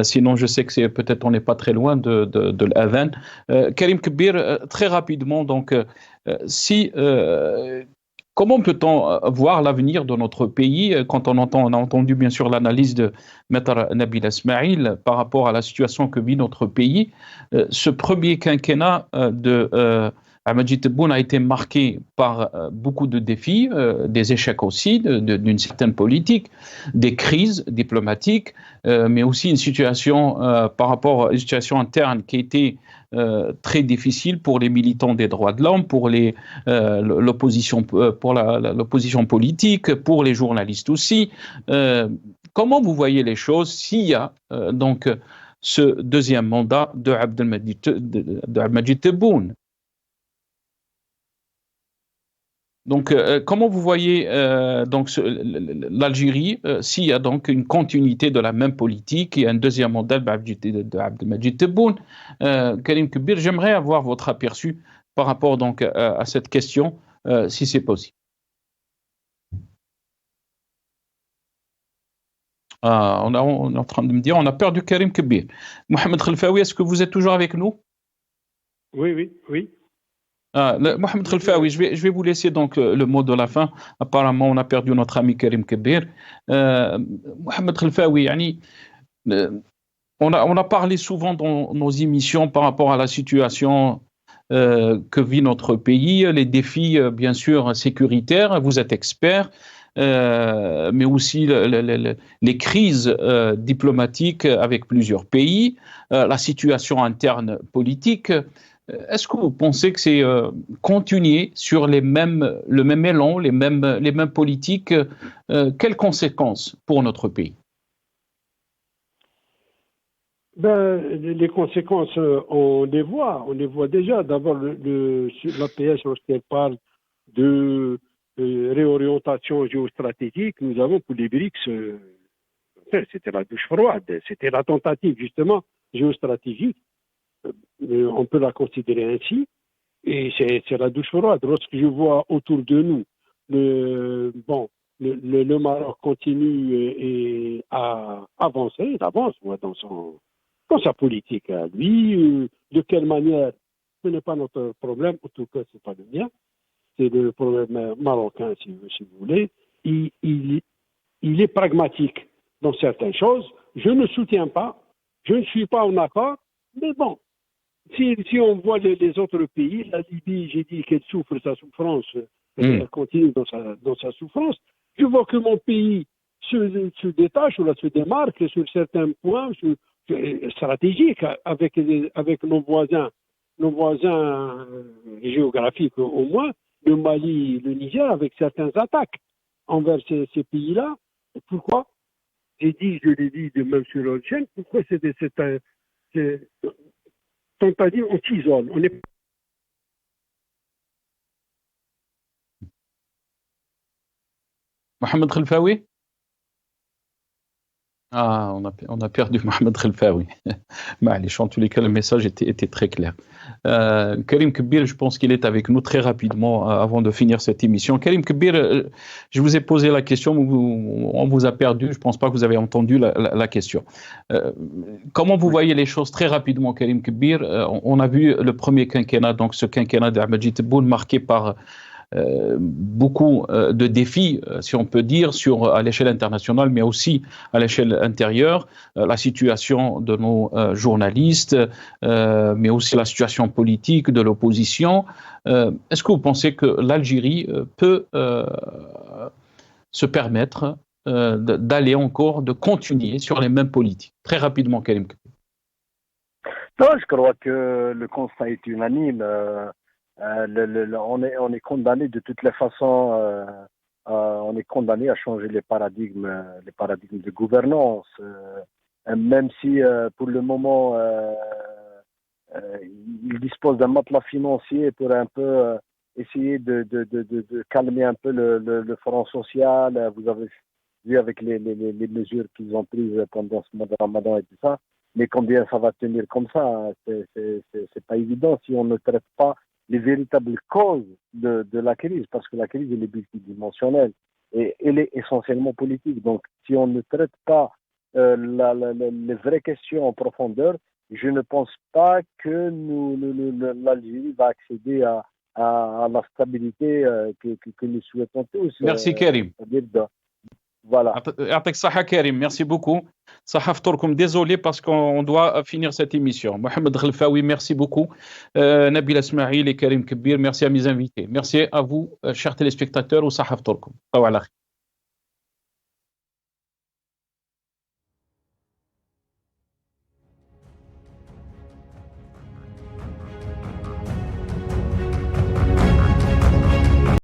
Sinon, je sais que c'est peut-être on n'est pas très loin de l'Adhan. Karim Kbir, très rapidement, donc, si comment peut-on voir l'avenir de notre pays quand on a entendu bien sûr l'analyse de Maître Nabil Ismail par rapport à la situation que vit notre pays. Ce premier quinquennat de Ahmadji Tebboune a été marqué par beaucoup de défis, des échecs aussi, d'une certaine politique, des crises diplomatiques, mais aussi une situation par rapport à une situation interne qui a été très difficile pour les militants des droits de l'homme, pour l'opposition, pour l'opposition politique, pour les journalistes aussi. Comment vous voyez les choses s'il y a donc ce deuxième mandat de Ahmadji Tebboune? Donc, comment vous voyez donc l'Algérie s'il y a donc une continuité de la même politique et un deuxième mandat d'Abdelmadjid Tebboune? Karim Kbir, j'aimerais avoir votre aperçu par rapport donc à cette question, si c'est possible. On est en train de me dire, on a perdu Karim Kbir. Mohamed Khelfaoui, est-ce que vous êtes toujours avec nous? Oui. Mohamed Khelfaoui, je vais vous laisser donc le mot de la fin. Apparemment, on a perdu notre ami Karim Kbir. Mohamed Khelfaoui, on a parlé souvent dans nos émissions par rapport à la situation que vit notre pays, les défis bien sûr sécuritaires. Vous êtes expert, mais aussi les crises diplomatiques avec plusieurs pays, la situation interne politique. Est-ce que vous pensez que c'est continuer sur le même élan, les mêmes politiques, quelles conséquences pour notre pays? Les conséquences, on les voit déjà. D'abord, l'APS, lorsqu'elle parle de réorientation géostratégique, nous avons pour les BRICS, c'était la douche froide, c'était la tentative justement géostratégique. On peut la considérer ainsi, et c'est la douche froide. Lorsque je vois autour de nous, le Maroc continue à avancer, il avance dans sa politique à lui. De quelle manière, ce n'est pas notre problème, en tout cas, ce n'est pas le mien, c'est le problème marocain, si vous voulez. Il est pragmatique dans certaines choses. Je ne soutiens pas, je ne suis pas en accord, mais bon. Si on voit les autres pays, la Libye, j'ai dit qu'elle souffre sa souffrance, elle continue dans sa souffrance. Je vois que mon pays se détache ou se démarque sur certains points stratégiques avec nos voisins géographiques au moins, le Mali, le Niger, avec certaines attaques envers ces pays-là. Pourquoi? Je l'ai dit de même sur l'autre chaîne, pourquoi on pas dit, on s'isole. On est... Mohamed Khelfaoui? Ah, on a perdu Mohamed Khelfaoui. معليش, en tous les cas, le message était très clair. Karim Kbir, je pense qu'il est avec nous très rapidement avant de finir cette émission. Karim Kbir, je vous ai posé la question, on vous a perdu, je ne pense pas que vous avez entendu la question. Comment vous voyez les choses très rapidement, Karim Kbir? On a vu le premier quinquennat, donc ce quinquennat d'Ahmed Tebboune marqué par beaucoup de défis, si on peut dire, à l'échelle internationale, mais aussi à l'échelle intérieure, la situation de nos journalistes, mais aussi la situation politique de l'opposition. Est-ce que vous pensez que l'Algérie peut se permettre d'aller encore, de continuer sur les mêmes politiques? Très rapidement, Karim. Non, je crois que le constat est unanime. On est condamné de toutes les façons, on est condamné à changer les paradigmes de gouvernance, même si pour le moment il dispose d'un matelas financier pour un peu essayer de calmer un peu le front social. Vous avez vu avec les mesures qu'ils ont prises pendant ce mois de Ramadan et tout ça, mais combien ça va tenir comme ça, c'est pas évident si on ne traite pas les véritables causes de la crise, parce que la crise elle est multidimensionnelle et elle est essentiellement politique. Donc, si on ne traite pas les vraies questions en profondeur, je ne pense pas que l'Algérie va accéder à la stabilité que nous souhaitons tous. Merci Karim. Voilà. Atek Saha Karim, merci beaucoup. Saha Ftourkoum, désolé parce qu'on doit finir cette émission. Mohamed Khelfaoui, merci beaucoup. Nabil Esmaïl et Karim Kbir, merci à mes invités. Merci à vous, chers téléspectateurs, ou Saha Ftourkoum.